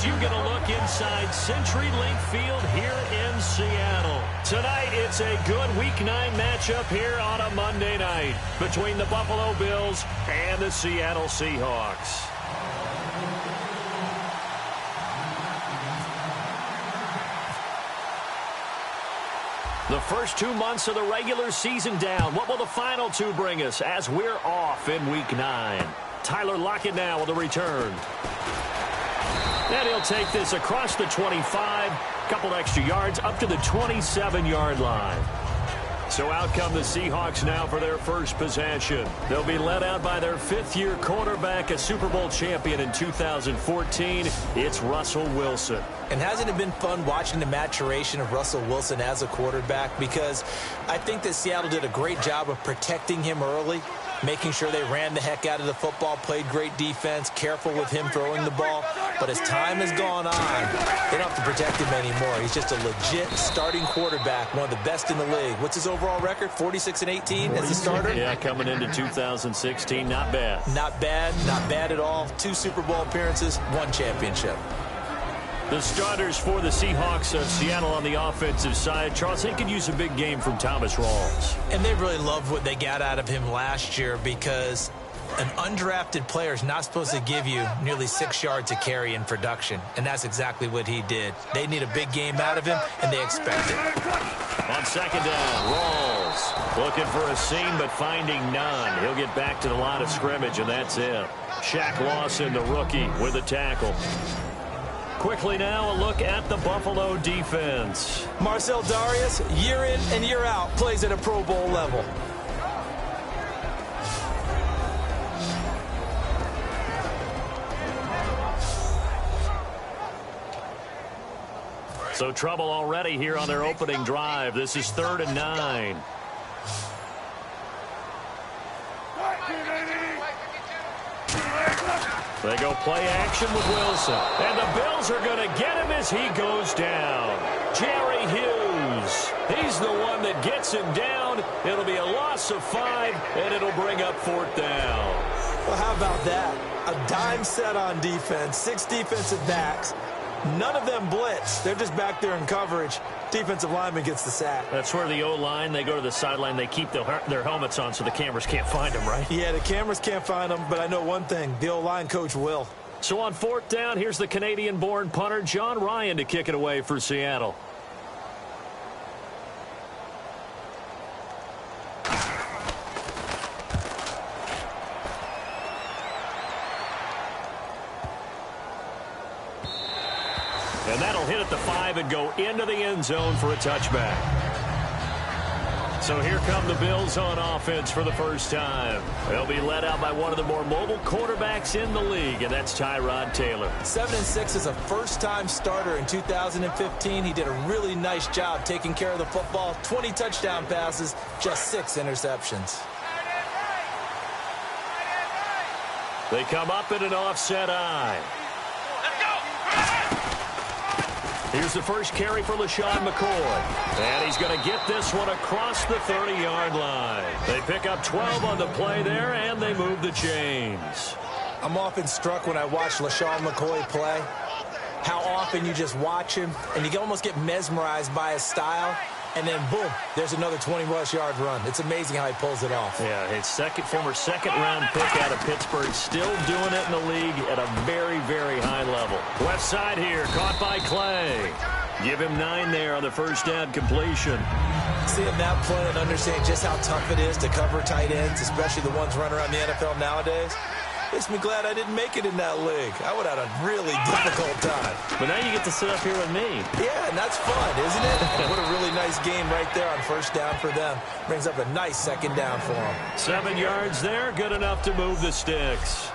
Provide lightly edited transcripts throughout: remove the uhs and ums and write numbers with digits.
Next, you get a look inside CenturyLink Field here in Seattle. Tonight, it's a good Week 9 matchup here on a Monday night between the Buffalo Bills and the Seattle Seahawks. The first 2 months of the regular season down. What will the final two bring us as we're off in Week 9? Tyler Lockett now with a return. And he'll take this across the 25, couple extra yards up to the 27-yard line. So out come the Seahawks now for their first possession. They'll be led out by their fifth-year quarterback, a Super Bowl champion in 2014. It's Russell Wilson. And hasn't it been fun watching the maturation of Russell Wilson as a quarterback? Because I think that Seattle did a great job of protecting him early, making sure they ran the heck out of the football, played great defense, careful with him throwing the ball. But as time has gone on, they don't have to protect him anymore. He's just a legit starting quarterback, one of the best in the league. What's his overall record? 46-18 as a starter? Yeah, coming into 2016, not bad. Not bad at all. 2 Super Bowl appearances, 1 championship. The starters for the Seahawks of Seattle on the offensive side. Charles, they could use a big game from Thomas Rawls. And they really loved what they got out of him last year because an undrafted player is not supposed to give you nearly 6 yards a carry in production. And that's exactly what he did. They need a big game out of him, and they expect it. On second down, Rawls looking for a seam but finding none. He'll get back to the line of scrimmage, and that's it. Shaq Lawson, the rookie, with a tackle. Quickly now, a look at the Buffalo defense. Marcel Darius, year in and year out, plays at a Pro Bowl level. So trouble already here on their opening drive. This is 3rd and 9. They go play action with Wilson. And the Bills are going to get him as he goes down. Jerry Hughes. He's the one that gets him down. It'll be a loss of 5, and it'll bring up 4th down. Well, how about that? A dime set on defense, 6 defensive backs. None of them blitz. They're just back there in coverage. Defensive lineman gets the sack. That's where the O-line, they go to the sideline, they keep their helmets on so the cameras can't find them, right? Yeah, the cameras can't find them, but I know one thing. The O-line coach will. So on 4th down, here's the Canadian-born punter, John Ryan, to kick it away for Seattle. And that'll hit at the 5 and go into the end zone for a touchback. So here come the Bills on offense for the first time. They'll be led out by one of the more mobile quarterbacks in the league, and that's Tyrod Taylor. 7-6 as a first-time starter in 2015. He did a really nice job taking care of the football. 20 touchdown passes, just 6 interceptions. They come up in an offset eye. Here's the first carry for LaShawn McCoy. And he's going to get this one across the 30-yard line. They pick up 12 on the play there, and they move the chains. I'm often struck when I watch LaShawn McCoy play, how often you just watch him, and you can almost get mesmerized by his style, and then, boom, there's another 20-plus-yard run. It's amazing how he pulls it off. Yeah, his former second-round pick out of Pittsburgh, still doing it in the league at a very, very high level. Left side here, caught by Clay. Give him 9 there on the first down completion. Seeing that play and understanding just how tough it is to cover tight ends, especially the ones running around the NFL nowadays, makes me glad I didn't make it in that league. I would have had a really difficult time. But now you get to sit up here with me. Yeah, and that's fun, isn't it? And what a really nice game right there on first down for them. Brings up a nice second down for them. 7 yards there, good enough to move the sticks.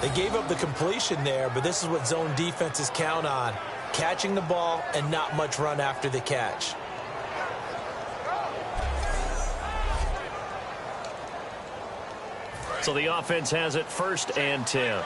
They gave up the completion there, but this is what zone defenses count on. Catching the ball and not much run after the catch. So the offense has it 1st and 10.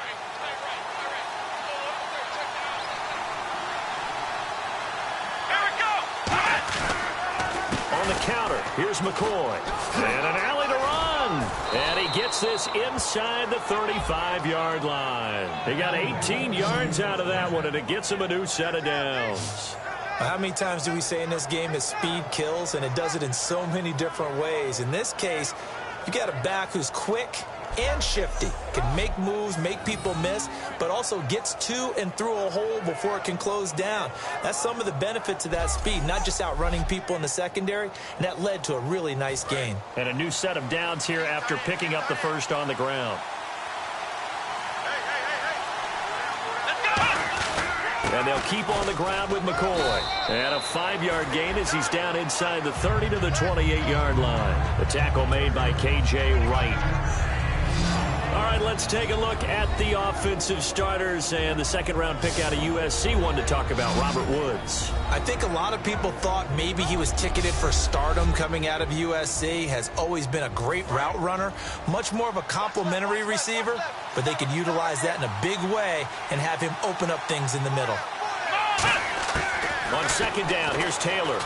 On the counter, here's McCoy. And an alley to run. run. And he gets this inside the 35-yard line. He got 18 yards out of that one, and it gets him a new set of downs. How many times do we say in this game that speed kills, and it does it in so many different ways? In this case, you got a back who's quick and shifty, can make moves, make people miss, but also gets to and through a hole before it can close down. That's some of the benefits of that speed, not just outrunning people in the secondary, and that led to a really nice gain. And a new set of downs here after picking up the first on the ground. And they'll keep on the ground with McCoy. And a 5-yard gain as he's down inside the 30 to the 28-yard line. The tackle made by K.J. Wright. All right, let's take a look at the offensive starters and the second-round pick out of USC, one to talk about, Robert Woods. I think a lot of people thought maybe he was ticketed for stardom coming out of USC. Has always been a great route runner, much more of a complimentary receiver, but they could utilize that in a big way and have him open up things in the middle. On second down, here's Taylor.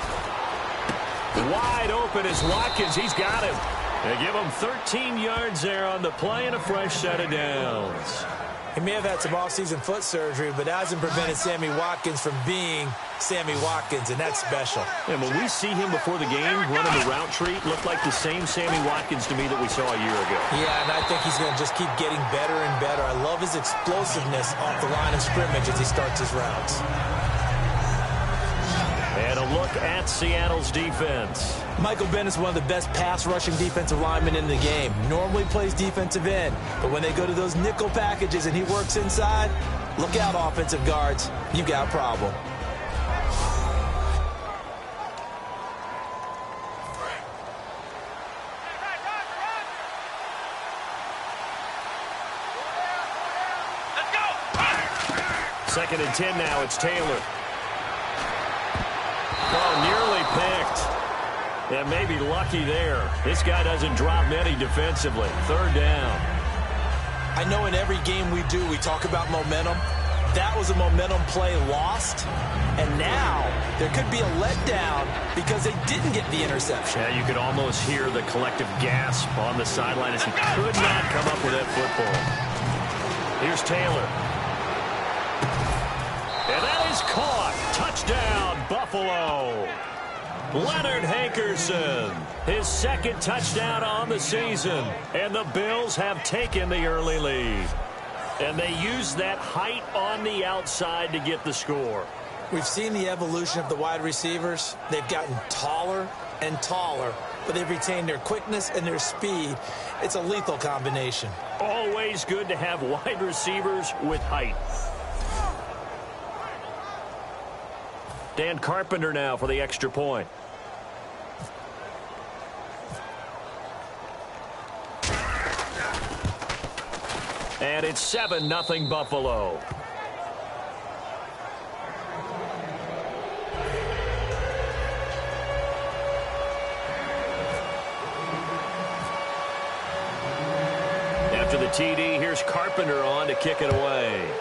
Wide open is Watkins. He's got him. They give him 13 yards there on the play and a fresh set of downs. He may have had some offseason foot surgery, but that hasn't prevented Sammy Watkins from being Sammy Watkins, and that's special. And when we see him before the game running the route tree, it looked like the same Sammy Watkins to me that we saw a year ago. Yeah, and I think he's going to just keep getting better and better. I love his explosiveness off the line of scrimmage as he starts his routes. And a look at Seattle's defense. Michael Bennett's one of the best pass-rushing defensive linemen in the game. Normally plays defensive end, but when they go to those nickel packages and he works inside, look out, offensive guards. You got a problem. Second and 10 now. It's Taylor. Oh, nearly picked. Yeah, maybe lucky there. This guy doesn't drop many defensively. Third down. I know in every game we do, we talk about momentum. That was a momentum play lost. And now there could be a letdown because they didn't get the interception. Yeah, you could almost hear the collective gasp on the sideline as he could not come up with that football. Here's Taylor. And that is caught. Touchdown, Buffalo. Leonard Hankerson, his second touchdown on the season. And the Bills have taken the early lead. And they use that height on the outside to get the score. We've seen the evolution of the wide receivers. They've gotten taller and taller, but they've retained their quickness and their speed. It's a lethal combination. Always good to have wide receivers with height. Dan Carpenter now for the extra point. And it's 7-0 Buffalo. After the TD, here's Carpenter on to kick it away.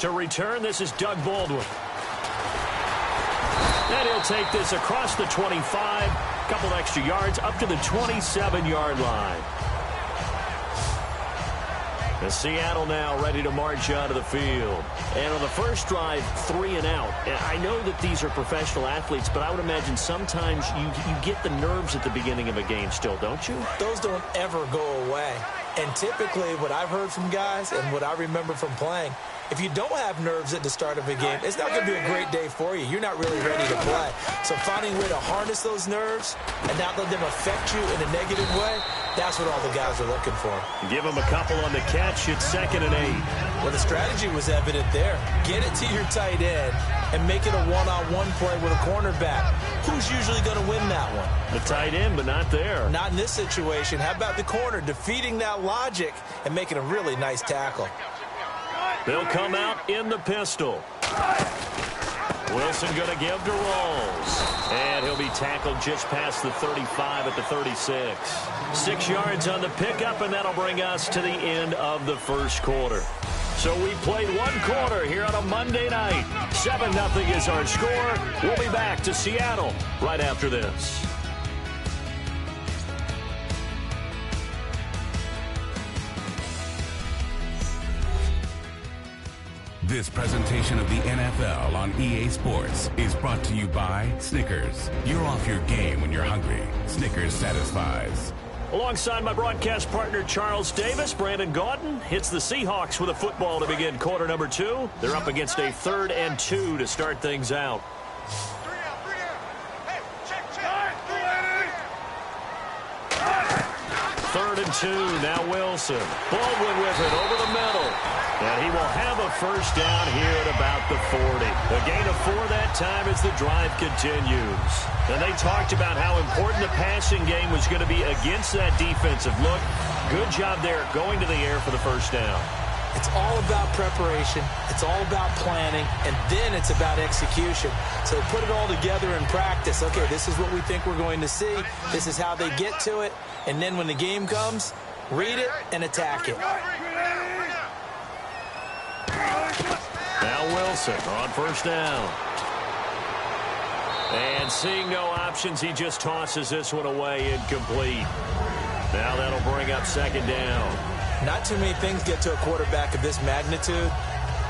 To return, this is Doug Baldwin. And he'll take this across the 25, couple extra yards, up to the 27-yard line. And Seattle now ready to march onto the field. And on the first drive, 3 and out. And I know that these are professional athletes, but I would imagine sometimes you get the nerves at the beginning of a game still, don't you? Those don't ever go away. And typically what I've heard from guys and what I remember from playing, if you don't have nerves at the start of a game, it's not going to be a great day for you. You're not really ready to play. So finding a way to harness those nerves and not let them affect you in a negative way, that's what all the guys are looking for. Give them a couple on the catch. It's 2nd and 8. Well, the strategy was evident there. Get it to your tight end and make it a one-on-one play with a cornerback. Who's usually going to win that one? The tight end, but not there. Not in this situation. How about the corner defeating that logic and making a really nice tackle? They'll come out in the pistol. Wilson going to give to Rolls. And he'll be tackled just past the 35 at the 36. 6 yards on the pickup, and that'll bring us to the end of the first quarter. So we played 1 quarter here on a Monday night. 7-0 is our score. We'll be back to Seattle right after this. This presentation of the NFL on EA Sports is brought to you by Snickers. You're off your game when you're hungry. Snickers satisfies. Alongside my broadcast partner, Charles Davis, Brandon Gaudin hits the Seahawks with a football to begin quarter number 2. They're up against a 3rd and 2 to start things out. Third and 2, now Wilson. Baldwin with it over the middle. And he will have a first down here at about the 40. A gain of 4 that time as the drive continues. And they talked about how important the passing game was going to be against that defensive look. Good job there going to the air for the first down. It's all about preparation. It's all about planning. And then it's about execution. So put it all together in practice. Okay, this is what we think we're going to see. This is how they get to it. And then when the game comes, read it and attack it. Now Wilson on first down. And seeing no options, he just tosses this one away, incomplete. Now that'll bring up second down. Not too many things get to a quarterback of this magnitude,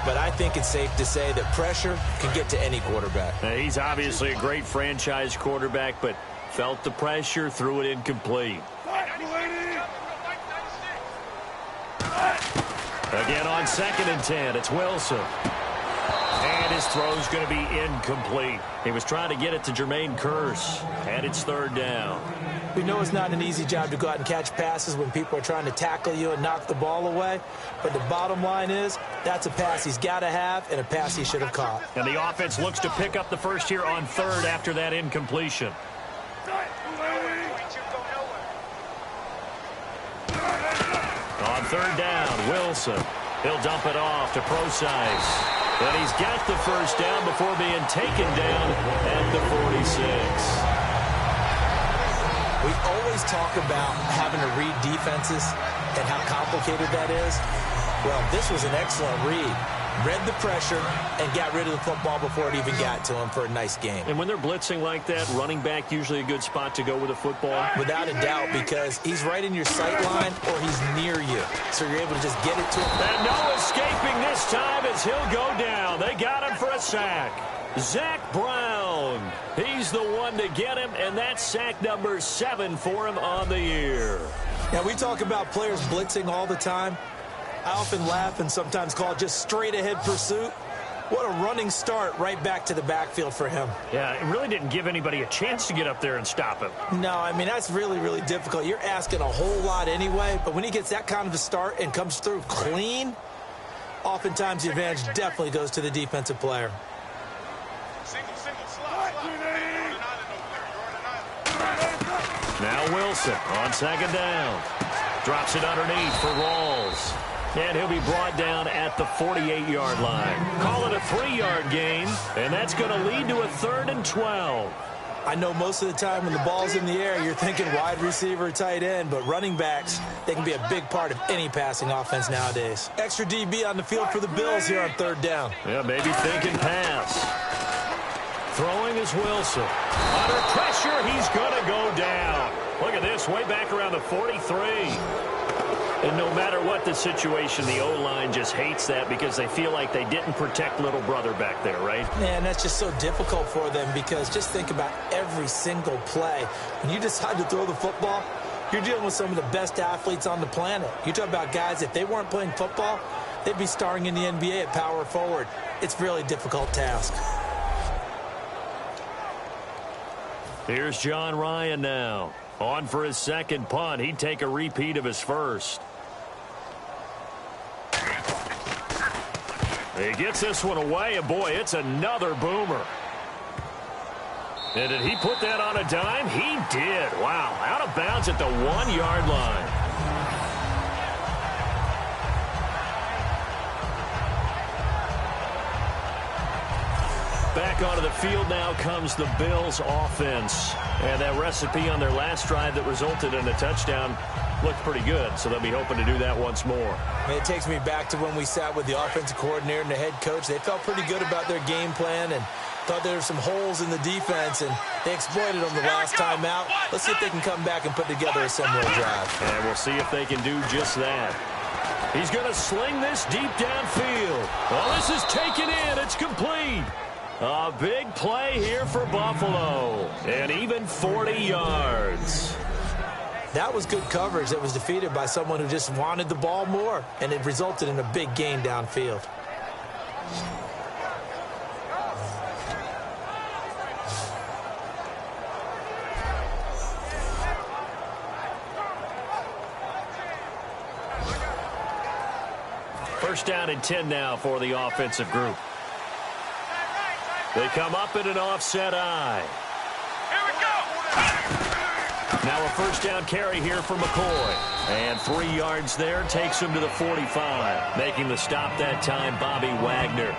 but I think it's safe to say that pressure can get to any quarterback. Now, he's obviously a great franchise quarterback, but felt the pressure, threw it incomplete. Again on 2nd and 10, it's Wilson. And his throw's going to be incomplete. He was trying to get it to Jermaine Kearse, and it's 3rd down. We know it's not an easy job to go out and catch passes when people are trying to tackle you and knock the ball away. But the bottom line is, that's a pass he's got to have and a pass he should have caught. And the offense looks to pick up the first here on 3rd after that incompletion. On 3rd down, Wilson. He'll dump it off to Procise. And he's got the first down before being taken down at the 46. We always talk about having to read defenses and how complicated that is. Well, this was an excellent read. Read the pressure and got rid of the football before it even got to him for a nice game. And when they're blitzing like that, running back usually a good spot to go with a football? Without a doubt, because he's right in your sight line or he's near you. So you're able to just get it to him. And no escaping this time as he'll go down. They got him for a sack. Zach Brown. He's the one to get him, and that's sack number 7 for him on the year. Now, we talk about players blitzing all the time. I often laugh and sometimes call it just straight-ahead pursuit. What a running start right back to the backfield for him. Yeah, it really didn't give anybody a chance to get up there and stop him. No, I mean, that's really, really difficult. You're asking a whole lot anyway, but when he gets that kind of a start and comes through clean, oftentimes the advantage definitely goes to the defensive player. Now Wilson on 2nd down. Drops it underneath for Rawls. And he'll be brought down at the 48-yard line. Call it a 3-yard gain, and that's going to lead to a 3rd and 12. I know most of the time when the ball's in the air, you're thinking wide receiver, tight end, but running backs, they can be a big part of any passing offense nowadays. Extra DB on the field for the Bills here on 3rd down. Yeah, maybe thinking pass. Throwing is Wilson. Under pressure, he's going to go down. Look at this, way back around the 43. And no matter what the situation, the O-line just hates that because they feel like they didn't protect little brother back there, right? Man, that's just so difficult for them because just think about every single play. When you decide to throw the football, you're dealing with some of the best athletes on the planet. You talk about guys, if they weren't playing football, they'd be starring in the NBA at power forward. It's a really difficult task. Here's John Ryan now. On for his 2nd punt. He'd take a repeat of his first. He gets this one away, and boy, it's another boomer. And did he put that on a dime? He did. Wow, out of bounds at the 1-yard line. Back onto the field now comes the Bills offense. And that recipe on their last drive that resulted in a touchdown looked pretty good, so they'll be hoping to do that once more. It takes me back to when we sat with the offensive coordinator and the head coach. They felt pretty good about their game plan and thought there were some holes in the defense, and they exploited them the last time out. Let's see if they can come back and put together a similar drive. And we'll see if they can do just that. He's going to sling this deep downfield. Well, this is complete. A big play here for Buffalo. And even 40 yards. That was good coverage that was defeated by someone who just wanted the ball more, and it resulted in a big gain downfield. First down and 10 now for the offensive group. They come up in an offset eye. Here we go. Now a first down carry here for McCoy. And 3 yards there takes him to the 45. Making the stop that time, Bobby Wagner.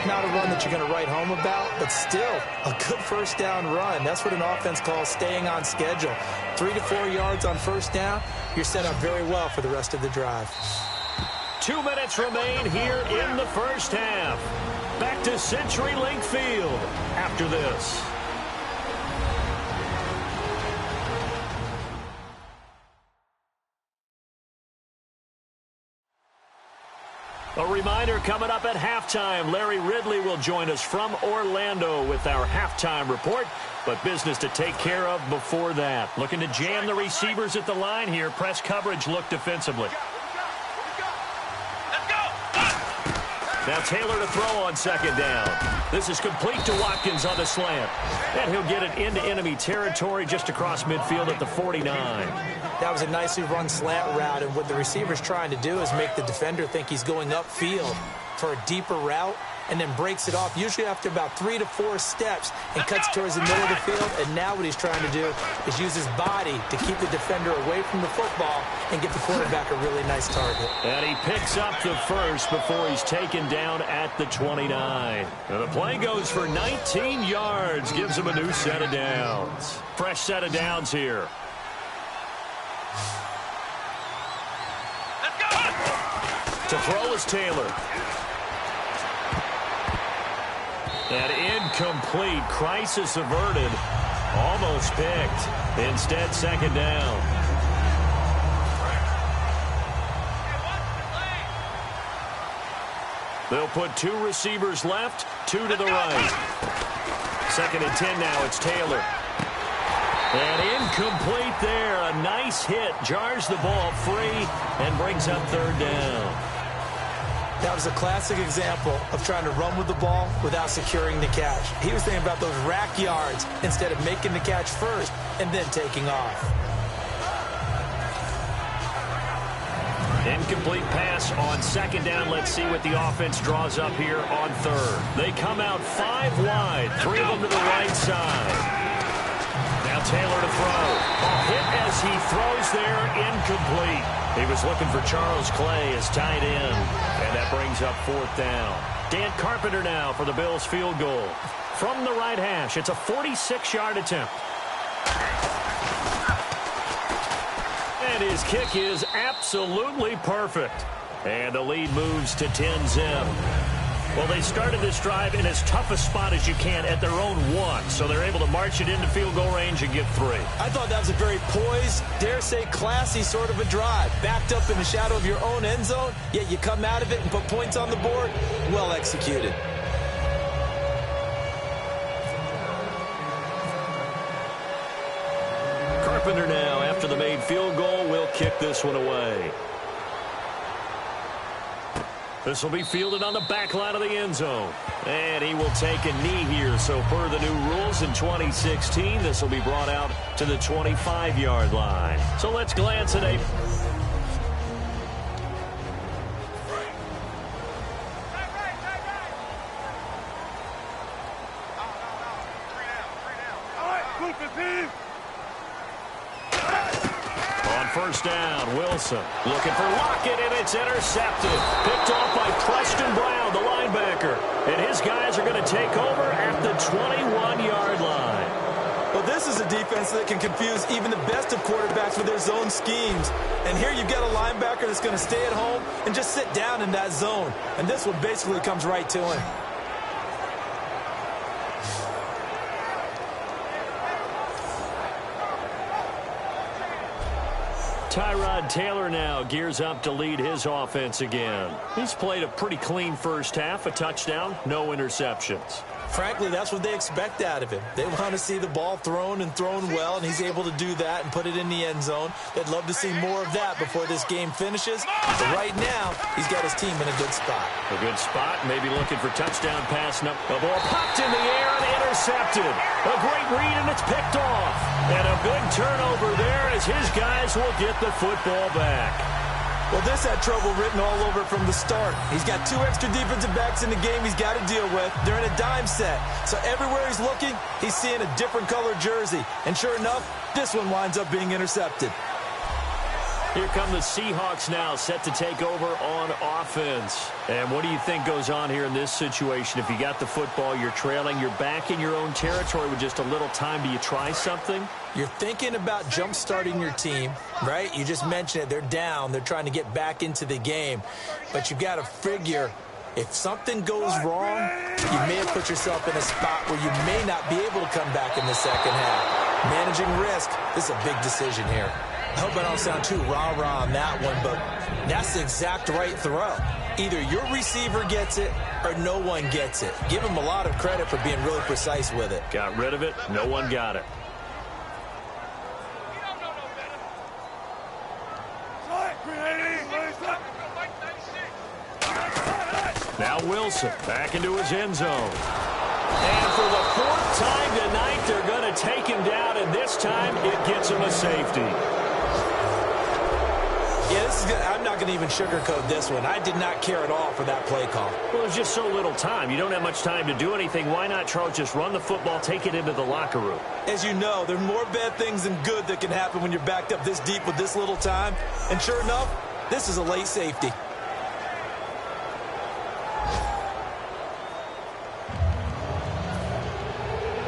Not a run that you're going to write home about, but still a good first down run. That's what an offense calls staying on schedule. 3 to 4 yards on first down, you're set up very well for the rest of the drive. 2 minutes remain here in the first half. Back to CenturyLink Field after this. A reminder coming up at halftime. Larry Ridley will join us from Orlando with our halftime report. But business to take care of before that. Looking to jam the receivers at the line here. Press coverage look defensively. Now Taylor to throw on second down. This is complete to Watkins on the slant. And he'll get it into enemy territory just across midfield at the 49. That was a nicely run slant route, and what the receiver's trying to do is make the defender think he's going upfield for a deeper route, and then breaks it off, usually after about 3 to 4 steps, and cuts towards the middle of the field. And now what he's trying to do is use his body to keep the defender away from the football and get the quarterback a really nice target. And he picks up the first before he's taken down at the 29. And the play goes for 19 yards, gives him a new set of downs. Fresh set of downs here. To throw is Taylor. And incomplete. Crisis averted. Almost picked. Instead, second down. They'll put 2 receivers left, 2 to the right. Second and 10 now. It's Taylor. And incomplete there. A nice hit. Jars the ball free and brings up third down. That was a classic example of trying to run with the ball without securing the catch. He was thinking about those rack yards instead of making the catch first and then taking off. Incomplete pass on second down. Let's see what the offense draws up here on third. They come out 5 wide, 3 of them to the right side. Now Taylor to throw. A hit as he throws there, incomplete. He was looking for Charles Clay as tight end. And that brings up 4th down. Dan Carpenter now for the Bills field goal. From the right hash, it's a 46-yard attempt. And his kick is absolutely perfect. And the lead moves to 10-zip. Well, they started this drive in as tough a spot as you can at their own 1, so they're able to march it into field goal range and get 3. I thought that was a very poised, dare say classy sort of a drive. Backed up in the shadow of your own end zone, yet you come out of it and put points on the board. Well executed. Carpenter now, after the made field goal, will kick this one away. This will be fielded on the back line of the end zone. And he will take a knee here. So per the new rules in 2016, this will be brought out to the 25-yard line. So let's glance at a... First down, Wilson looking for Lockett, and it's intercepted. Picked off by Preston Brown, the linebacker. And his guys are going to take over at the 21-yard line. Well, this is a defense that can confuse even the best of quarterbacks with their zone schemes. And here you've got a linebacker that's going to stay at home and just sit down in that zone. And this one basically comes right to him. Tyrod Taylor now gears up to lead his offense again. He's played a pretty clean first half, a touchdown, no interceptions. Frankly, that's what they expect out of him. They want to see the ball thrown and thrown well, and he's able to do that and put it in the end zone. They'd love to see more of that before this game finishes. But right now, he's got his team in a good spot. A good spot, maybe looking for touchdown pass. The ball popped in the air and intercepted. A great read, and it's picked off. And a big turnover there as his guys will get the football back. Well, this had trouble written all over from the start. He's got 2 extra defensive backs in the game he's got to deal with. They're in a dime set. So everywhere he's looking, he's seeing a different color jersey. And sure enough, this one winds up being intercepted. Here come the Seahawks now, set to take over on offense. And what do you think goes on here in this situation? If you got the football, you're trailing, you're back in your own territory with just a little time. Do you try something? You're thinking about jump-starting your team, right? You just mentioned it. They're down. They're trying to get back into the game. But you've got to figure, if something goes wrong, you may have put yourself in a spot where you may not be able to come back in the second half. Managing risk, this is a big decision here. I hope I don't sound too rah-rah on that one, but that's the exact right throw. Either your receiver gets it or no one gets it. Give him a lot of credit for being really precise with it. Got rid of it. No one got it. Now Wilson back into his end zone. And for the 4th time tonight, they're going to take him down, and this time it gets him a safety. Yeah, this is good. I'm not going to even sugarcoat this one. I did not care at all for that play call. Well, there's just so little time. You don't have much time to do anything. Why not, Charles, just run the football, take it into the locker room? As you know, there are more bad things than good that can happen when you're backed up this deep with this little time. And sure enough, this is a late safety.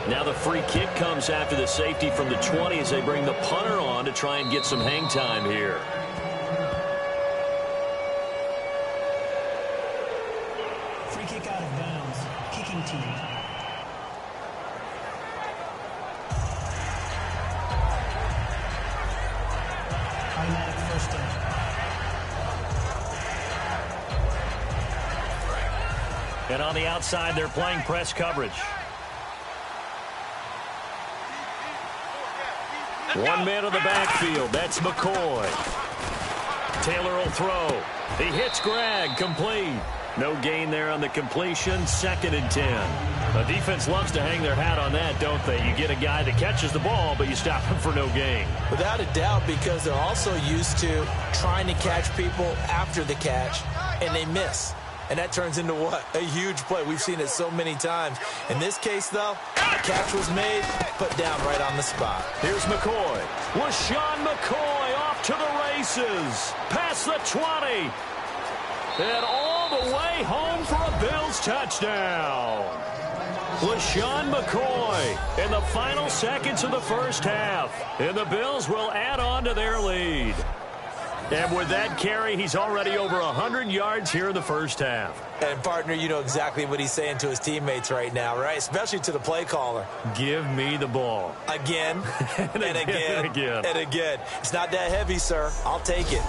Now the free kick comes after the safety from the 20 as they bring the punter on to try and get some hang time here. Free kick out of bounds. Kicking team. Automatic first down. And on the outside, they're playing press coverage. 1 man on the backfield. That's McCoy. Taylor will throw. He hits Gregg. Complete. No gain there on the completion. 2nd and 10. The defense loves to hang their hat on that, don't they? You get a guy that catches the ball, but you stop him for no gain. Without a doubt, because they're also used to trying to catch people after the catch, and they miss. And that turns into what? A huge play. We've seen it so many times. In this case, though, a catch was made, put down right on the spot. Here's McCoy. LaShawn McCoy off to the races. Past the 20. And all the way home for a Bills touchdown. LaShawn McCoy in the final seconds of the first half. And the Bills will add on to their lead. And with that carry, he's already over 100 yards here in the first half. And, partner, you know exactly what he's saying to his teammates right now, right? Especially to the play caller. Give me the ball. Again, and again, and again. and again. It's not that heavy, sir. I'll take it.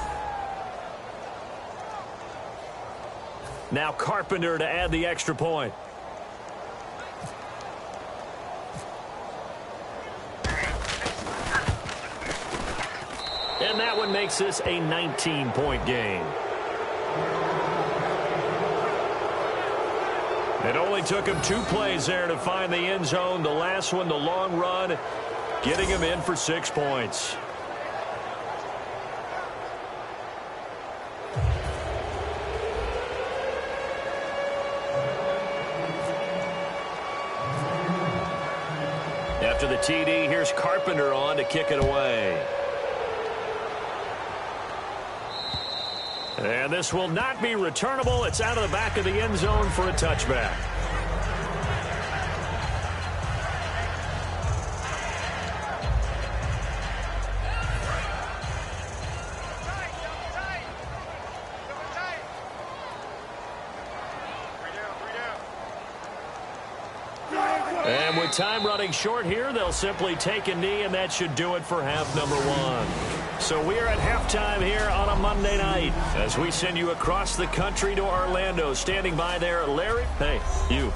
Now Carpenter to add the extra point. And that one makes this a 19-point game. It only took him 2 plays there to find the end zone. The last one, the long run, getting him in for 6 points. After the TD, here's Carpenter on to kick it away. And this will not be returnable. It's out of the back of the end zone for a touchback. And with time running short here, they'll simply take a knee, and that should do it for half number one. So we are at halftime here on a Monday night as we send you across the country to Orlando. Standing by there, Larry. Hey, you.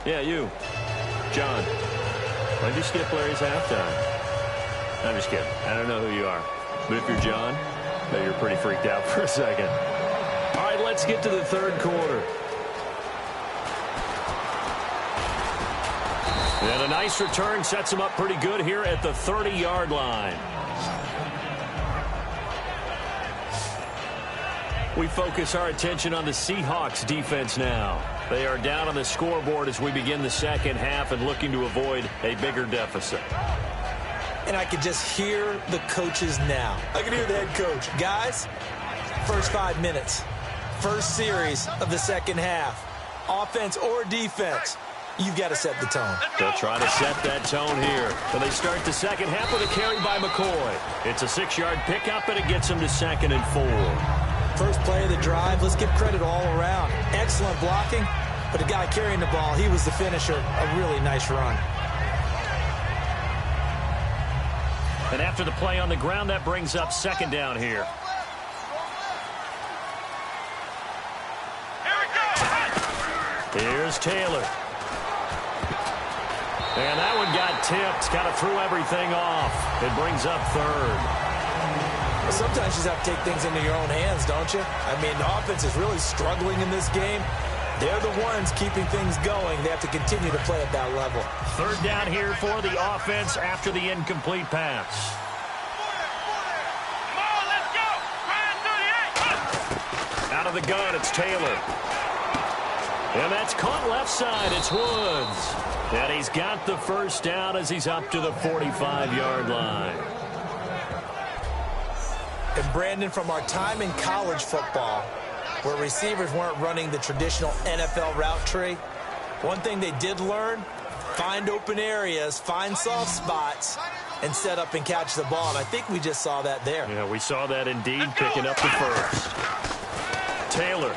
Yeah, you. John. Why'd you skip Larry's halftime? I'm just kidding. I don't know who you are. But if you're John, maybe you're pretty freaked out for a second. All right, let's get to the third quarter. And a nice return sets him up pretty good here at the 30-yard line. We focus our attention on the Seahawks defense now. They are down on the scoreboard as we begin the second half and looking to avoid a bigger deficit. And I could just hear the coaches now. I can hear the head coach. Guys, first 5 minutes, first series of the second half, offense or defense, you've got to set the tone. They'll try to set that tone here. So they start the second half with a carry by McCoy. It's a 6-yard pickup, and it gets him to 2nd and 4. First play of the drive, let's give credit all around. Excellent blocking, but the guy carrying the ball, he was the finisher. A really nice run. And after the play on the ground, that brings up 2nd down here. Here's Taylor. And that one got tipped. Kind of threw everything off. It brings up 3rd. Well, sometimes you just have to take things into your own hands, don't you? I mean, the offense is really struggling in this game. They're the ones keeping things going. They have to continue to play at that level. 3rd down here for the offense after the incomplete pass. Come on, let's go. Out of the gun, it's Taylor. And that's caught left side. It's Woods. And he's got the first down as he's up to the 45-yard line. And Brandon, from our time in college football, where receivers weren't running the traditional NFL route tree, one thing they did learn, find open areas, find soft spots, and set up and catch the ball. And I think we just saw that there. Yeah, we saw that indeed, picking up the first. Taylor.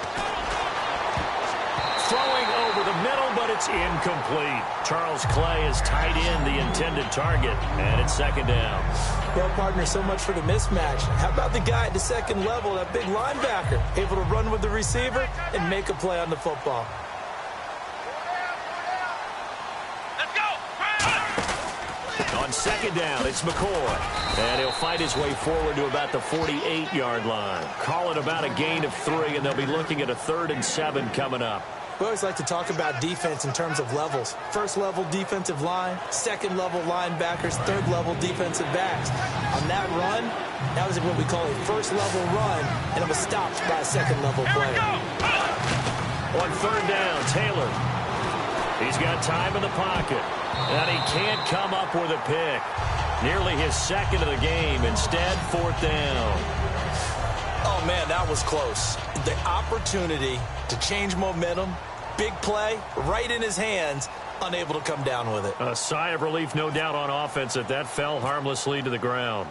Throwing over the middle, but it's incomplete. Charles Clay is tied in the intended target, and it's 2nd down. Well, partner, so much for the mismatch. How about the guy at the 2nd level, that big linebacker, able to run with the receiver and make a play on the football? Let's go. On 2nd down, it's McCoy. And he'll fight his way forward to about the 48-yard line. Call it about a gain of 3, and they'll be looking at a 3rd and 7 coming up. We always like to talk about defense in terms of levels. 1st level defensive line, 2nd level linebackers, 3rd level defensive backs. On that run, that was what we call a 1st level run, and it was stopped by a 2nd level player. On 3rd down, Taylor. He's got time in the pocket, and he can't come up with a pick. Nearly his 2nd of the game. Instead, 4th down. Oh, man, that was close. The opportunity to change momentum, big play, right in his hands, unable to come down with it. A sigh of relief, no doubt, on offense that fell harmlessly to the ground.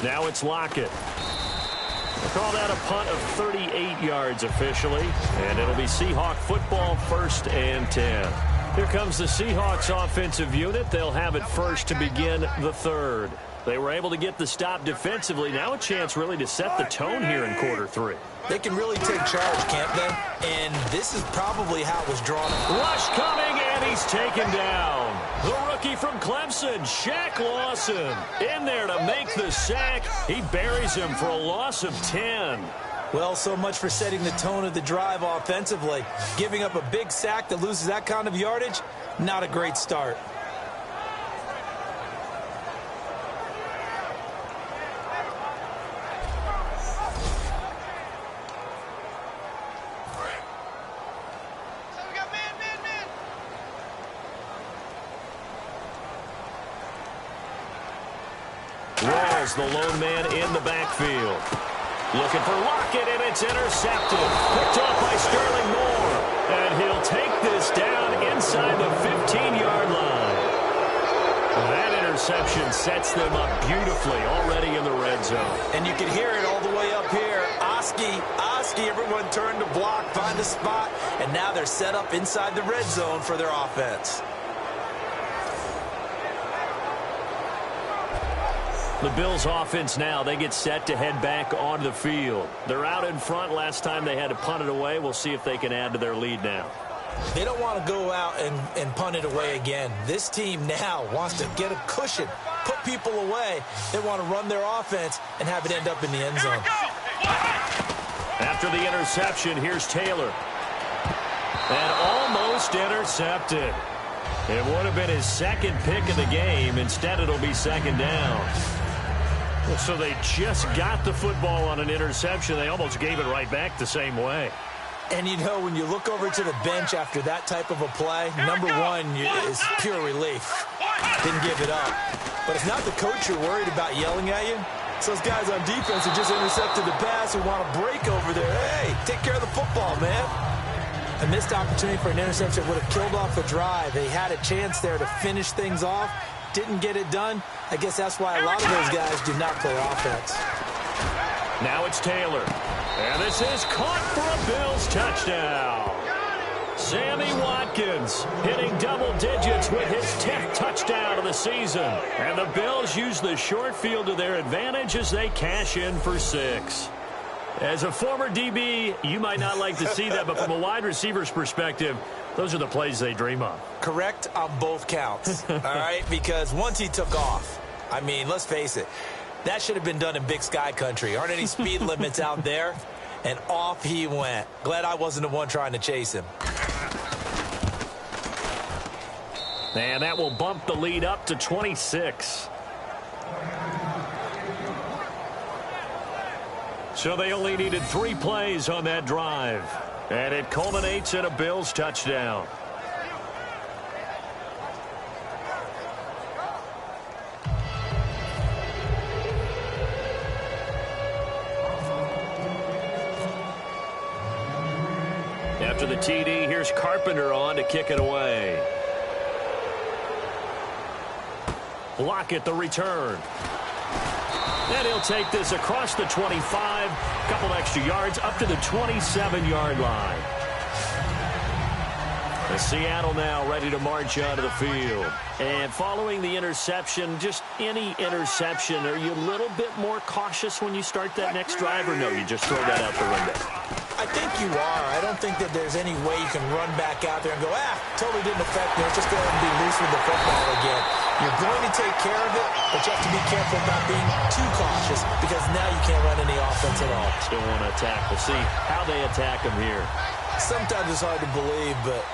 Now it's Lockett. We'll call that a punt of 38 yards officially, and it'll be Seahawk football, 1st and 10. Here comes the Seahawks offensive unit. They'll have it first to begin the 3rd. They were able to get the stop defensively. Now a chance really to set the tone here in quarter 3. They can really take charge, can't they? And this is probably how it was drawn up. Rush coming, and he's taken down. The rookie from Clemson, Shaq Lawson, in there to make the sack. He buries him for a loss of 10. Well, so much for setting the tone of the drive offensively. Giving up a big sack that loses that kind of yardage, not a great start. Rawls, the lone man in the backfield. Looking for Lockett, and it's intercepted. Picked off by Sterling Moore. And he'll take this down inside the 15-yard line. That interception sets them up beautifully already in the red zone. And you can hear it all the way up here. Oski, everyone turned to block, find the spot, and now they're set up inside the red zone for their offense. The Bills offense now, they get set to head back onto the field. They're out in front. Last time they had to punt it away. We'll see if they can add to their lead now. They don't want to go out and punt it away again. This team now wants to get a cushion, put people away. They want to run their offense and have it end up in the end zone. After the interception, here's Taylor. And almost intercepted. It would have been his second pick of the game. Instead, it'll be second down. So they just got the football on an interception. They almost gave it right back the same way. And, you know, when you look over to the bench after that type of a play, number one is pure relief. Didn't give it up. But it's not the coach you're worried about yelling at you. It's those guys on defense who just intercepted the pass who want to break over there. Hey, take care of the football, man. A missed opportunity for an interception would have killed off the drive. They had a chance there to finish things off. Didn't get it done. I guess that's why a lot of those guys do not play offense. Now it's Taylor. And this is caught for a Bills touchdown. Sammy Watkins hitting double digits with his 10th touchdown of the season. And the Bills use the short field to their advantage as they cash in for 6. As a former DB, you might not like to see that, but from a wide receiver's perspective, those are the plays they dream of. Correct on both counts, all right? Because once he took off, I mean, let's face it, that should have been done in Big Sky country. Aren't any speed limits out there? And off he went. Glad I wasn't the one trying to chase him. And that will bump the lead up to 26. So they only needed 3 plays on that drive. And it culminates in a Bills touchdown. After the TD, here's Carpenter on to kick it away. Lockett the return. And he'll take this across the 25, a couple extra yards up to the 27-yard line. And Seattle now ready to march onto the field. And following the interception, just any interception, are you a little bit more cautious when you start that next drive, or no, you just throw that out the window? I think you are. I don't think that there's any way you can run back out there and go, totally didn't affect me. Let's just go ahead and be loose with the football again. You're going to take care of it, but you have to be careful about being too cautious because now you can't run any offense at all. Still want to attack. We'll see how they attack him here. Sometimes it's hard to believe, but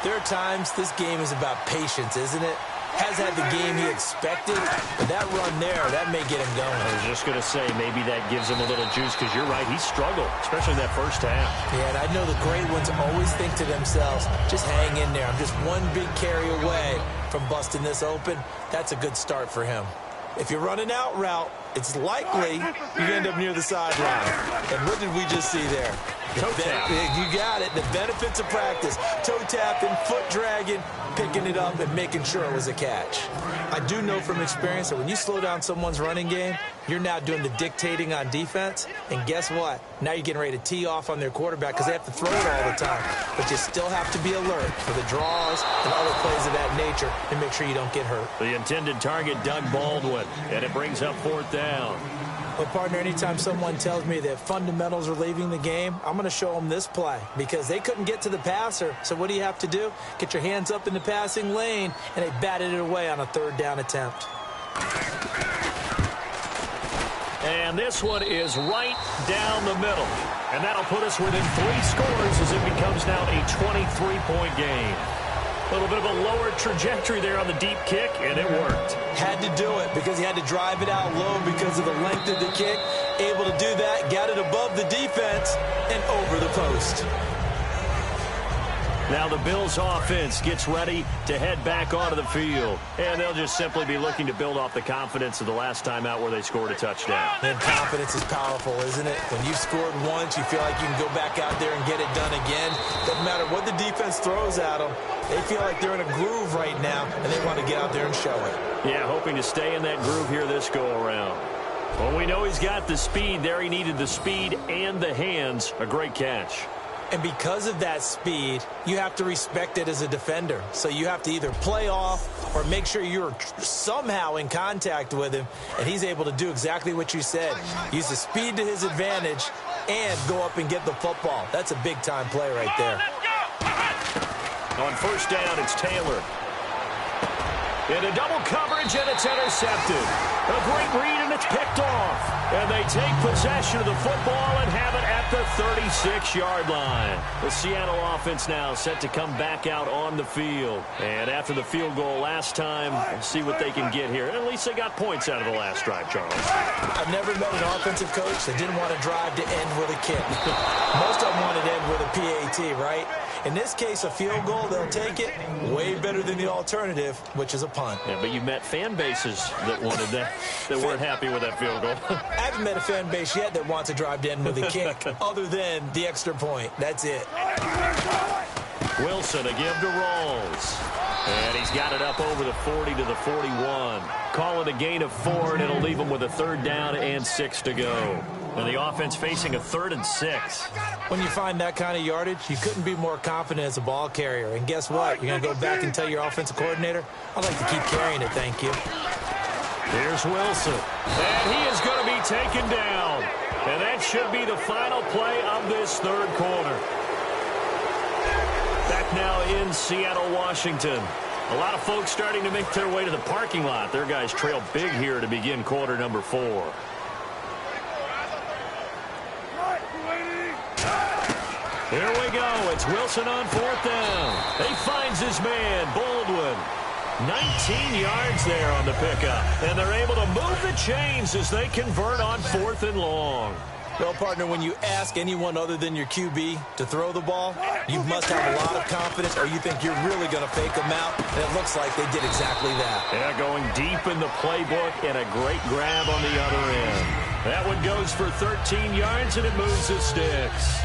there are times this game is about patience, isn't it? Has had the game he expected, but that run there, that may get him going. I was just going to say, maybe that gives him a little juice because you're right, he struggled, especially that first half. Yeah, and I know the great ones always think to themselves, just hang in there. I'm just one big carry away from busting this open. That's a good start for him. If you're running out route, it's likely you end up near the sideline. And what did we just see there? Toe tap. You got it. The benefits of practice. Toe tapping, foot dragging, picking it up, and making sure it was a catch. I do know from experience that when you slow down someone's running game, you're now doing the dictating on defense. And guess what? Now you're getting ready to tee off on their quarterback because they have to throw it all the time. But you still have to be alert for the draws and other plays of that nature and make sure you don't get hurt. The intended target, Doug Baldwin, and it brings up 4th down. But, partner, anytime someone tells me that fundamentals are leaving the game, I'm going to show them this play because they couldn't get to the passer. So what do you have to do? Get your hands up in the passing lane, and they batted it away on a 3rd down attempt. And this one is right down the middle. And that'll put us within 3 scores as it becomes now a 23-point game. A little bit of a lower trajectory there on the deep kick, and it worked. Had to do it because he had to drive it out low because of the length of the kick. Able to do that, got it above the defense and over the post. Now the Bills offense gets ready to head back onto the field. And they'll just simply be looking to build off the confidence of the last time out where they scored a touchdown. And confidence is powerful, isn't it? When you've scored once, you feel like you can go back out there and get it done again. Doesn't matter what the defense throws at them. They feel like they're in a groove right now, and they want to get out there and show it. Yeah, hoping to stay in that groove here this go-around. Well, we know he's got the speed there. He needed the speed and the hands. A great catch. And because of that speed, you have to respect it as a defender. So you have to either play off or make sure you're somehow in contact with him. And he's able to do exactly what you said. Use the speed to his advantage and go up and get the football. That's a big-time play right there. On first down, it's Taylor. Into double coverage, and it's intercepted. A great read, and it's picked off. And they take possession of the football and have it at the 36-yard line. The Seattle offense now set to come back out on the field. And after the field goal last time, we'll see what they can get here. At least they got points out of the last drive, Charles. I've never met an offensive coach that didn't want to drive to end with a kick. Most of them wanted to end with a PAT, right? In this case, a field goal, they'll take it. Way better than the alternative, which is a punt. Yeah, but you met fan bases that wanted that, that weren't happy with that field goal. I haven't met a fan base yet that wants to drive to end with a kick, other than the extra point. That's it. Wilson, a give to Rawls. And he's got it up over the 40 to the 41. Call it a gain of 4, and it'll leave him with a 3rd down and 6 to go. And the offense facing a 3rd and 6. When you find that kind of yardage, you couldn't be more confident as a ball carrier. And guess what? You're going to go back and tell your offensive coordinator, I'd like to keep carrying it, thank you. Here's Wilson. And he is going to be taken down. And that should be the final play of this 3rd quarter. Back now in Seattle, Washington. A lot of folks starting to make their way to the parking lot. Their guys trail big here to begin quarter number 4. Here we go. It's Wilson on 4th down. He finds his man, Baldwin. 19 yards there on the pickup. And they're able to move the chains as they convert on 4th and long. Well, partner, when you ask anyone other than your QB to throw the ball, you must have a lot of confidence, or you think you're really going to fake them out, and it looks like they did exactly that. Yeah, going deep in the playbook and a great grab on the other end. That one goes for 13 yards, and it moves the sticks.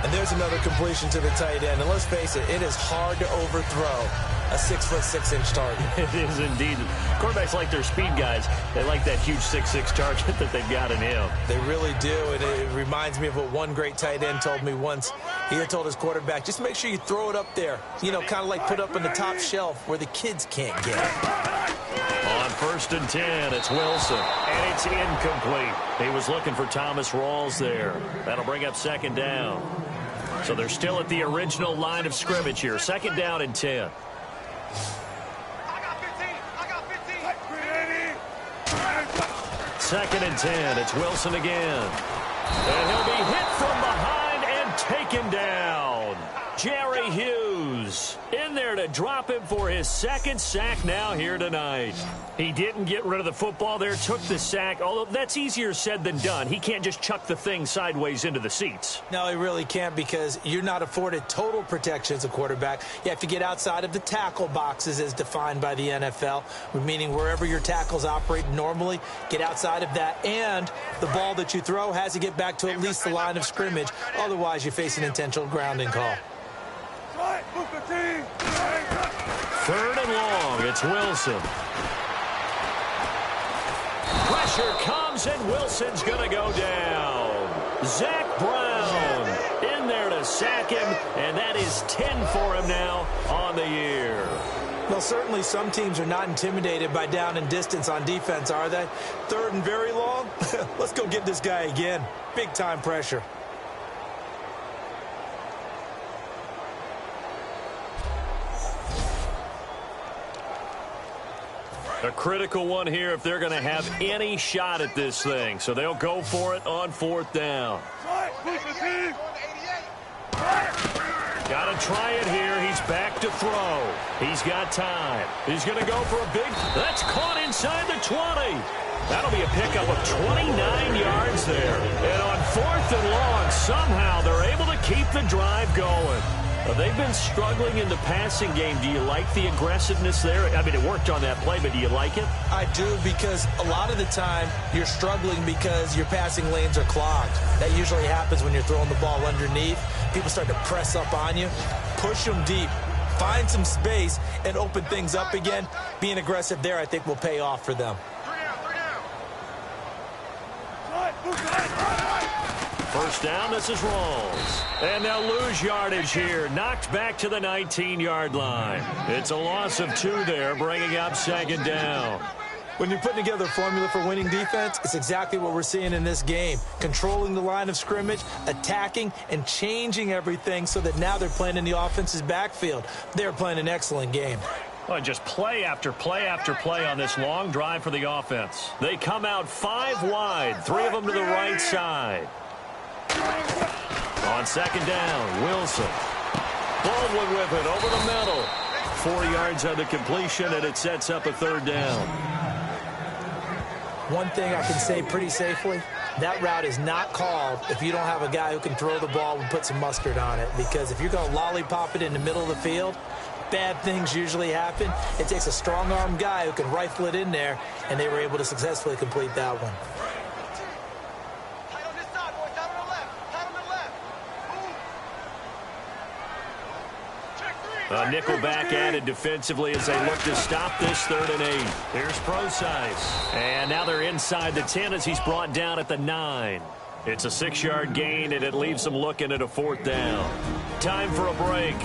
And there's another completion to the tight end. And let's face it is hard to overthrow a 6'6" target. It is indeed. Quarterbacks like their speed guys. They like that huge 6'6" target that they've got in him. They really do. And it reminds me of what one great tight end told me once. He had told his quarterback, just make sure you throw it up there. You know, kind of like put up on the top shelf where the kids can't get it. On 1st and 10, it's Wilson. And it's incomplete. He was looking for Thomas Rawls there. That'll bring up 2nd down. So they're still at the original line of scrimmage here. 2nd down and 10. I got 15. 2nd and 10. It's Wilson again. And he'll be hit from behind and taken down. Jerry Hughes in there to drop him for his 2nd sack now here tonight. He didn't get rid of the football there, took the sack, although that's easier said than done. He can't just chuck the thing sideways into the seats. No, he really can't, because you're not afforded total protection as a quarterback. You have to get outside of the tackle boxes as defined by the NFL, meaning wherever your tackles operate normally, get outside of that, and the ball that you throw has to get back to at least the line of scrimmage. Otherwise, you face an intentional grounding call. 3rd and long, it's Wilson. Pressure comes, and Wilson's going to go down. Zach Brown in there to sack him, and that is 10 for him now on the year. Well, certainly some teams are not intimidated by down and distance on defense, are they? 3rd and very long? Let's go get this guy again. Big-time pressure. A critical one here if they're going to have any shot at this thing. So they'll go for it on 4th down. Got to try it here. He's back to throw. He's got time. He's going to go for a big... That's caught inside the 20. That'll be a pickup of 29 yards there. And on 4th and long, somehow they're able to keep the drive going. They've been struggling in the passing game. Do you like the aggressiveness there? I mean, it worked on that play, but do you like it? I do, because a lot of the time you're struggling because your passing lanes are clogged. That usually happens when you're throwing the ball underneath. People start to press up on you. Push them deep. Find some space and open things up again. Being aggressive there, I think, will pay off for them. First down, this is Rawls. And they'll lose yardage here. Knocked back to the 19-yard line. It's a loss of 2 there, bringing up second down. When you're putting together a formula for winning defense, it's exactly what we're seeing in this game. Controlling the line of scrimmage, attacking, and changing everything so that now they're playing in the offense's backfield. They're playing an excellent game. Well, just play after play after play on this long drive for the offense. They come out 5 wide, 3 of them to the right side. On second down, Wilson. Baldwin with it over the middle. 4 yards on the completion, and it sets up a third down. One thing I can say pretty safely, that route is not called if you don't have a guy who can throw the ball and put some mustard on it. Because if you're going to lollipop it in the middle of the field, bad things usually happen. It takes a strong-arm guy who can rifle it in there, and they were able to successfully complete that one. Tight on this side, boys. Tight on the left. Tight on the left. A nickel back added defensively as they look to stop this 3rd and 8. Here's Procise. And now they're inside the 10 as he's brought down at the 9. It's a 6-yard gain, and it leaves them looking at a 4th down. Time for a break.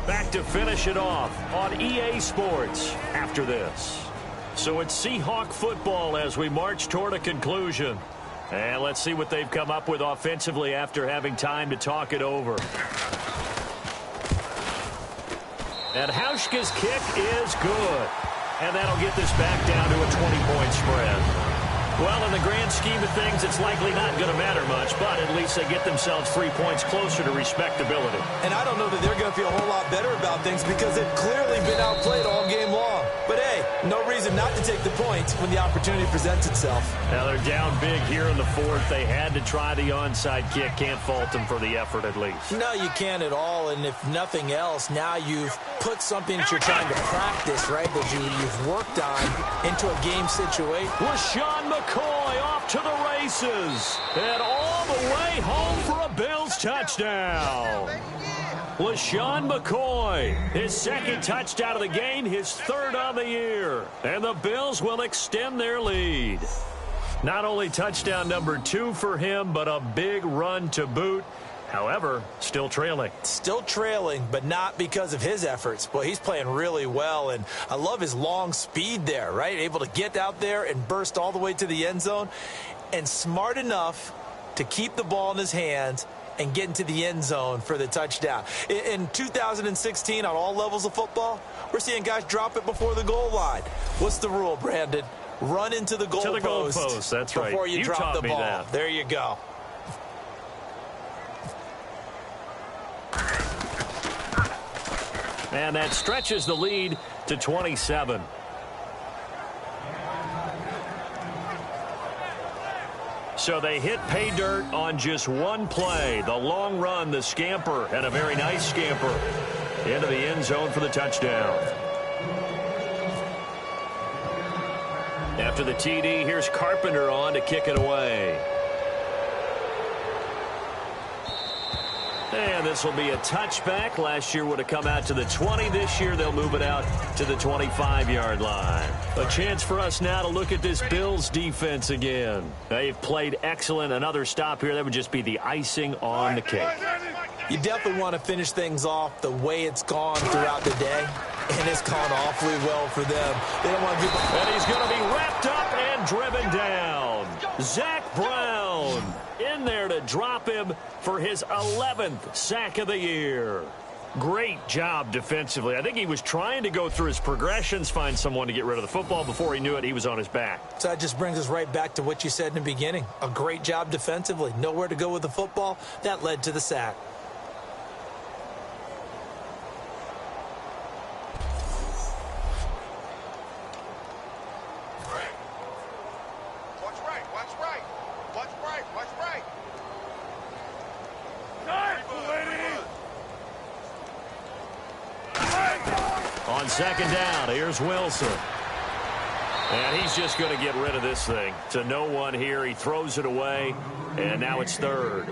Back to finish it off on EA Sports after this. So it's Seahawk football as we march toward a conclusion. And let's see what they've come up with offensively after having time to talk it over. And Hauschka's kick is good. And that'll get this back down to a 20-point spread. Well, in the grand scheme of things, it's likely not going to matter much, but at least they get themselves 3 points closer to respectability. And I don't know that they're going to feel a whole lot better about things because they've clearly been outplayed all game long. But, hey, no reason not to take the points when the opportunity presents itself. Now they're down big here in the 4th. They had to try the onside kick. Can't fault them for the effort at least. No, you can't at all. And if nothing else, now you've put something that you're trying to practice, right, that you've worked on into a game situation. LaShawn McCoy off to the races. And all the way home for a Bills touchdown. LaShawn McCoy, his 2nd touchdown of the game, his 3rd on the year. And the Bills will extend their lead. Not only touchdown number 2 for him, but a big run to boot. However, still trailing. Still trailing, but not because of his efforts. Well, he's playing really well, and I love his long speed there, right? Able to get out there and burst all the way to the end zone, and smart enough to keep the ball in his hands and get into the end zone for the touchdown. In 2016, on all levels of football, we're seeing guys drop it before the goal line. What's the rule, Brandon? Run into the goalpost. That's right. Before you drop the ball. That. There you go. And that stretches the lead to 27. So they hit pay dirt on just one play. The long run, the scamper, and a very nice scamper into the end zone for the touchdown. After the TD, here's Carpenter on to kick it away. And this will be a touchback. Last year would have come out to the 20. This year they'll move it out to the 25-yard line. A chance for us now to look at this Bills defense again. They've played excellent. Another stop here, that would just be the icing on the cake. You definitely want to finish things off the way it's gone throughout the day. And it's gone awfully well for them. They don't want to be... And he's going to be wrapped up and driven down. Zach Brown in there to drop him for his 11th sack of the year. Great job defensively. I think he was trying to go through his progressions, find someone to get rid of the football. Before he knew it, he was on his back. So that just brings us right back to what you said in the beginning. A great job defensively. Nowhere to go with the football. That led to the sack. On second down, here's Wilson. And he's just going to get rid of this thing. To no one here. He throws it away, and now it's 3rd.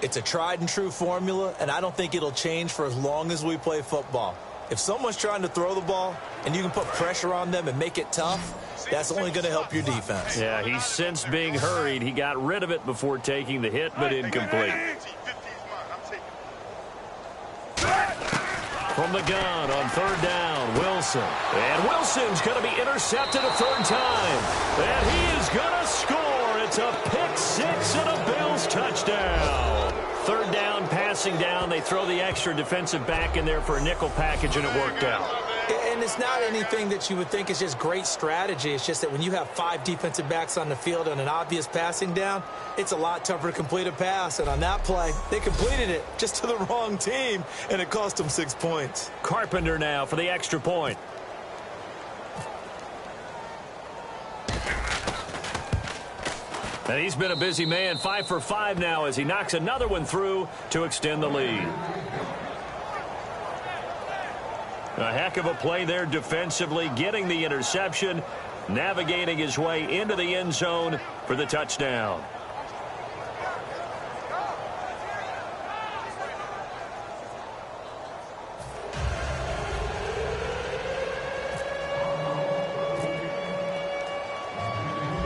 It's a tried and true formula, and I don't think it'll change for as long as we play football. If someone's trying to throw the ball and you can put pressure on them and make it tough, that's only going to help your defense. Yeah, he's since being hurried. He got rid of it before taking the hit, but incomplete. From the gun on third down, Wilson. And Wilson's going to be intercepted a third time. And he is going to score. It's a pick six and a Bills touchdown. Third down, passing down. They throw the extra defensive back in there for a nickel package, and it worked out. And it's not anything that you would think is just great strategy. It's just that when you have 5 defensive backs on the field on an obvious passing down, it's a lot tougher to complete a pass. And on that play, they completed it just to the wrong team, and it cost them 6 points. Carpenter now for the extra point. And he's been a busy man, 5 for 5 now as he knocks another one through to extend the lead. A heck of a play there defensively, getting the interception, navigating his way into the end zone for the touchdown.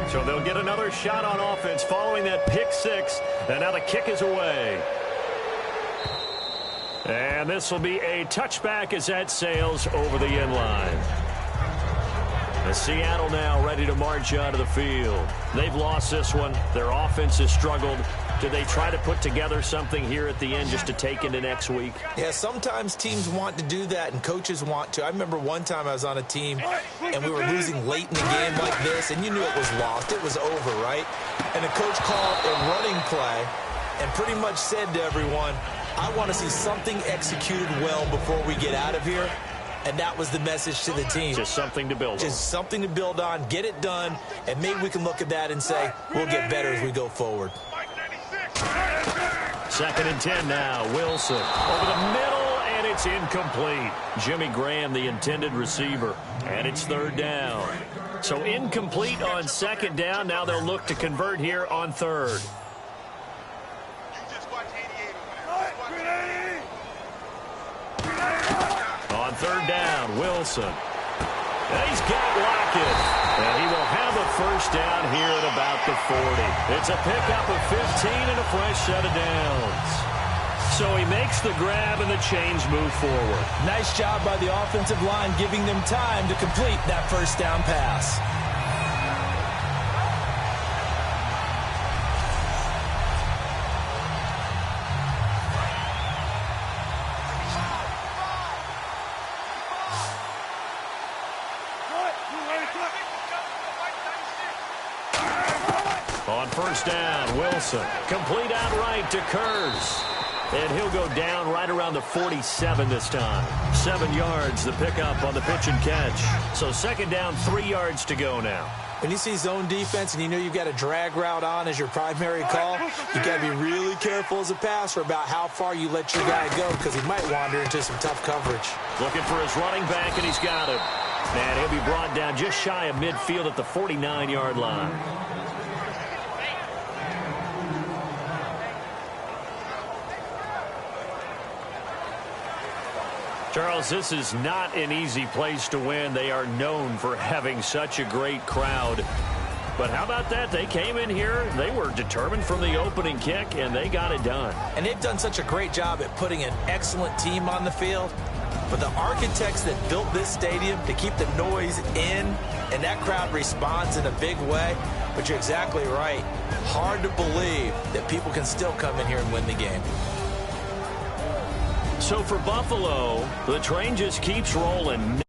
So they'll get another shot on offense following that pick six, and now the kick is away. And this will be a touchback as that sails over the end line. And Seattle now ready to march out of the field. They've lost this one. Their offense has struggled. Do they try to put together something here at the end just to take into next week? Yeah, sometimes teams want to do that and coaches want to. I remember one time I was on a team and we were losing late in the game like this, and you knew it was lost. It was over, right? And the coach called a running play and pretty much said to everyone, I want to see something executed well before we get out of here. And that was the message to the team. Just something to build on. Just something to build on, get it done, and maybe we can look at that and say, we'll get better as we go forward. 2nd and 10 now. Wilson over the middle, and it's incomplete. Jimmy Graham, the intended receiver, and it's 3rd down. So incomplete on 2nd down. Now they'll look to convert here on 3rd. On 3rd down, Wilson. And he's got Lockett. And he will have a first down here at about the 40. It's a pickup of 15 and a fresh set of downs. So he makes the grab and the chains move forward. Nice job by the offensive line giving them time to complete that first down pass. On 1st down, Wilson. Complete outright to Kurz. And he'll go down right around the 47 this time. 7 yards, the pickup on the pitch and catch. So 2nd down, 3 yards to go now. When you see zone defense and you know you've got a drag route on as your primary call, you've got to be really careful as a passer about how far you let your guy go because he might wander into some tough coverage. Looking for his running back, and he's got him. And he'll be brought down just shy of midfield at the 49-yard line. Charles, this is not an easy place to win. They are known for having such a great crowd. But how about that? They came in here, they were determined from the opening kick, and they got it done. And they've done such a great job at putting an excellent team on the field. But the architects that built this stadium to keep the noise in, and that crowd responds in a big way. But you're exactly right. Hard to believe that people can still come in here and win the game. So for Buffalo, the train just keeps rolling.